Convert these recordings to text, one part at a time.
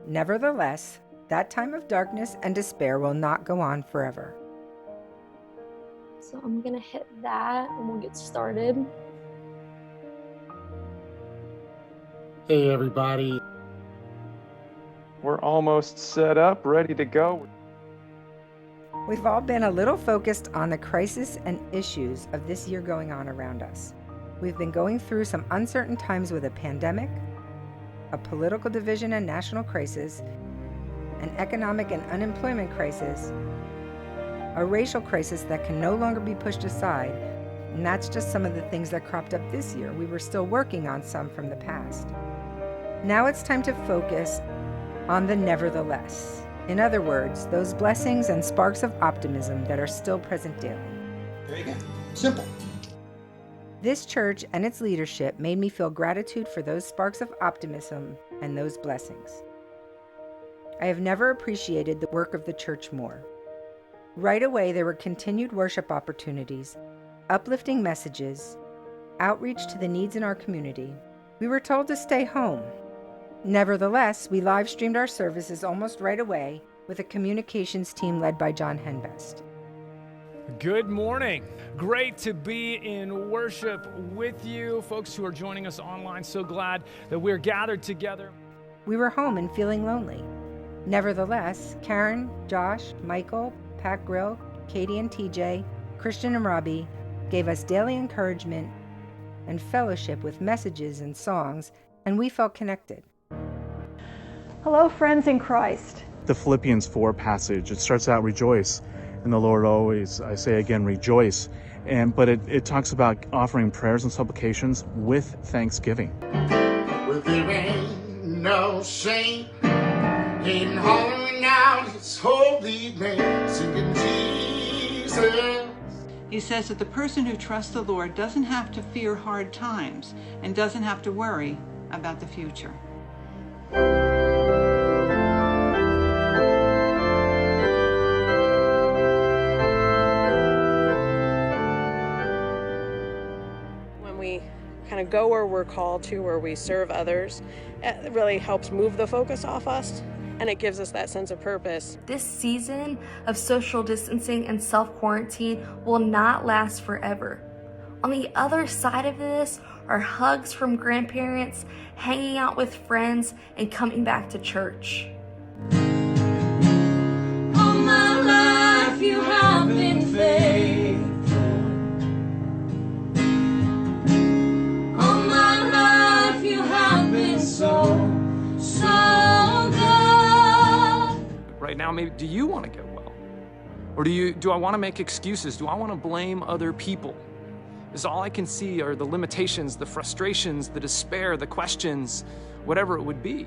Nevertheless, that time of darkness and despair will not go on forever. So I'm gonna hit that and we'll get started. Hey everybody. We're almost set up, ready to go. We've all been a little focused on the crisis and issues of this year going on around us. We've been going through some uncertain times with a pandemic, a political division and national crisis, an economic and unemployment crisis, a racial crisis that can no longer be pushed aside, and that's just some of the things that cropped up this year. We were still working on some from the past. Now it's time to focus on the nevertheless. In other words, those blessings and sparks of optimism that are still present daily. There you go. Simple. This church and its leadership made me feel gratitude for those sparks of optimism and those blessings. I have never appreciated the work of the church more. Right away, there were continued worship opportunities, uplifting messages, outreach to the needs in our community. We were told to stay home. Nevertheless, we live streamed our services almost right away with a communications team led by John Henbest. Good morning. Great to be in worship with you, folks who are joining us online. So glad that we're gathered together. We were home and feeling lonely. Nevertheless, Karen, Josh, Michael, Pat Grill, Katie and TJ, Christian and Robbie gave us daily encouragement and fellowship with messages and songs, and we felt connected. Hello, friends in Christ. The Philippians 4 passage, it starts out, rejoice in the Lord always. I say again, rejoice. But it talks about offering prayers and supplications with thanksgiving. Well, there ain't no shame in hollering out his holy name, singing Jesus. He says that the person who trusts the Lord doesn't have to fear hard times and doesn't have to worry about the future. When we kind of go where we're called to, where we serve others, it really helps move the focus off us, and it gives us that sense of purpose. This season of social distancing and self-quarantine will not last forever. On the other side of this are hugs from grandparents, hanging out with friends, and coming back to church. All my life you have been faithful. All my life you have been so good. Right now, maybe, do you want to get well? Or do I want to make excuses? Do I want to blame other people? Because all I can see are the limitations, the frustrations, the despair, the questions, whatever it would be.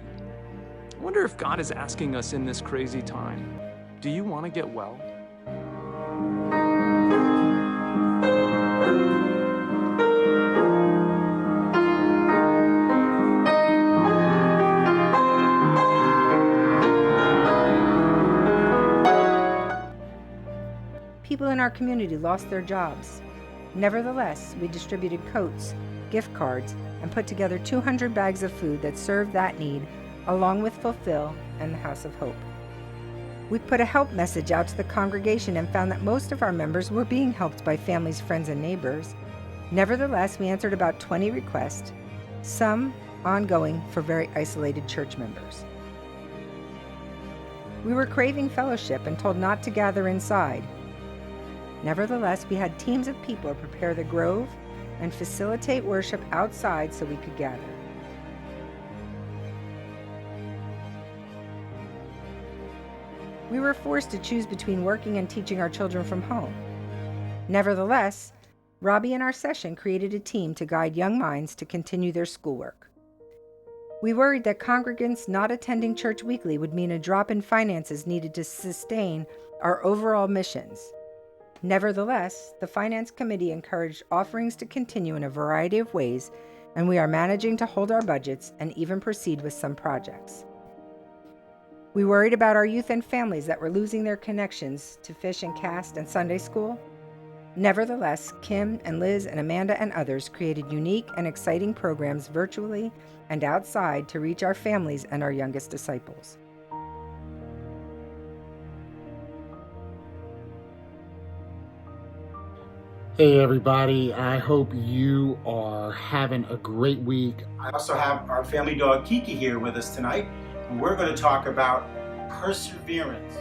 I wonder if God is asking us in this crazy time, do you want to get well? People in our community lost their jobs. Nevertheless, we distributed coats, gift cards, and put together 200 bags of food that served that need, along with Fulfill and the House of Hope. We put a help message out to the congregation and found that most of our members were being helped by families, friends, and neighbors. Nevertheless, we answered about 20 requests, some ongoing for very isolated church members. We were craving fellowship and told not to gather inside. Nevertheless, we had teams of people prepare the grove and facilitate worship outside so we could gather. We were forced to choose between working and teaching our children from home. Nevertheless, Robbie and our session created a team to guide young minds to continue their schoolwork. We worried that congregants not attending church weekly would mean a drop in finances needed to sustain our overall missions. Nevertheless, the Finance Committee encouraged offerings to continue in a variety of ways, and we are managing to hold our budgets and even proceed with some projects. We worried about our youth and families that were losing their connections to Fish and Cast and Sunday School. Nevertheless, Kim and Liz and Amanda and others created unique and exciting programs virtually and outside to reach our families and our youngest disciples. Hey everybody, I hope you are having a great week. I also have our family dog Kiki here with us tonight, and we're going to talk about perseverance.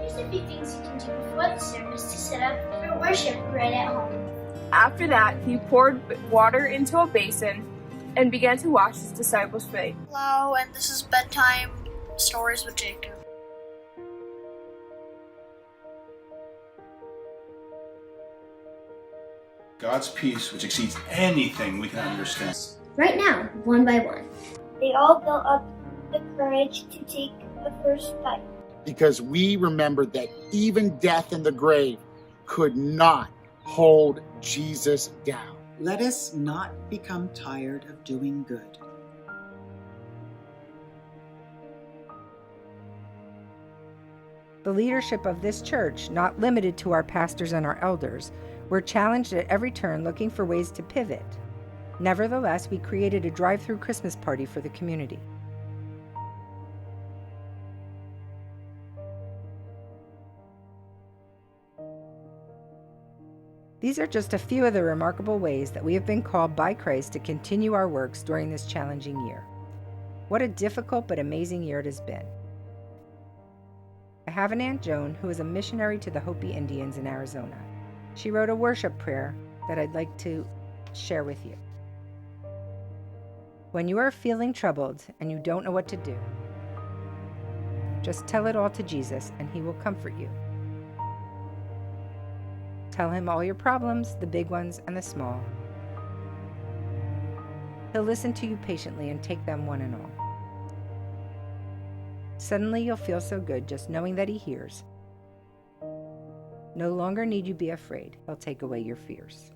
Here's a few things you can do before the service to set up for worship right at home. After that, he poured water into a basin and began to wash his disciples' feet. Hello, and this is Bedtime Stories with Jacob. God's peace, which exceeds anything we can understand. Right now, one by one. They all built up the courage to take the first step. Because we remembered that even death in the grave could not hold Jesus down. Let us not become tired of doing good. The leadership of this church, not limited to our pastors and our elders, were challenged at every turn looking for ways to pivot. Nevertheless, we created a drive-through Christmas party for the community. These are just a few of the remarkable ways that we have been called by Christ to continue our works during this challenging year. What a difficult but amazing year it has been. I have an Aunt Joan who is a missionary to the Hopi Indians in Arizona. She wrote a worship prayer that I'd like to share with you. When you are feeling troubled and you don't know what to do, just tell it all to Jesus and He will comfort you. Tell Him all your problems, the big ones and the small. He'll listen to you patiently and take them one and all. Suddenly you'll feel so good just knowing that He hears. No longer need you be afraid. He'll take away your fears.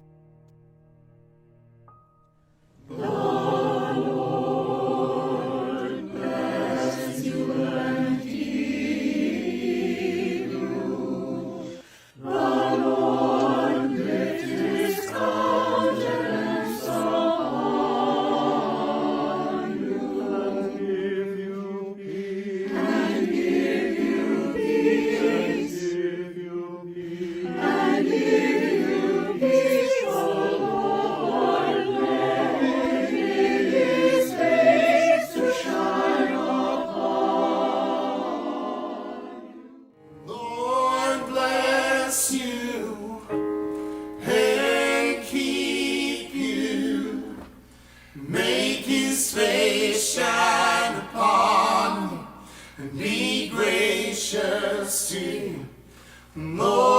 More